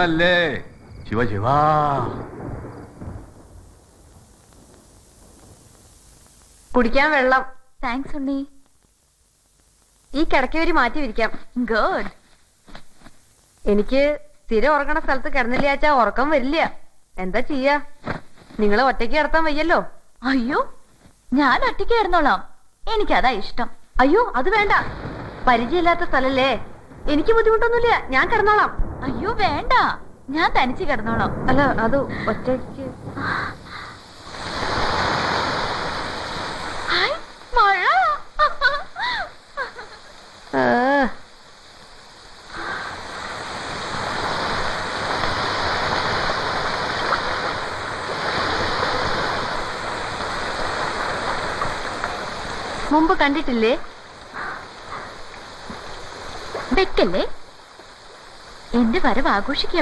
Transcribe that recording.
അല്ലേ ശിവ ശിവ. കുടിക്കാൻ വെള്ളം. താങ്ക്സ് ഉണ്ണി. ഈ കിടക്കവരി മാറ്റി വിരിക്കാം. ഗുഡ്. എനിക്ക് സ്ഥിരം ഉറങ്ങണ സ്ഥലത്ത് കിടന്നില്ലാച്ചാ ഉറക്കം വരില്ല. എന്താ ചെയ്യാ? നിങ്ങളെ ഒറ്റയ്ക്ക് കിടത്താൻ വയ്യല്ലോ. അയ്യോ, ഞാൻ ഒറ്റയ്ക്ക് കിടന്നോളാം. എനിക്കതാ ഇഷ്ടം. അയ്യോ അത് വേണ്ട, പരിചയമില്ലാത്ത സ്ഥലല്ലേ. എനിക്ക് ബുദ്ധിമുട്ടൊന്നുമില്ല, ഞാൻ കിടന്നോളാം. അയ്യോ വേണ്ട, ഞാൻ തനിച്ച് കിടന്നോളാം. അല്ല അത് ഒറ്റയ്ക്ക്. ഹായ്, മഴ. മുമ്പ് കണ്ടിട്ടില്ലേ? വെക്കല്ലേ, എന്റെ വരവ് ആഘോഷിക്കാവൂ.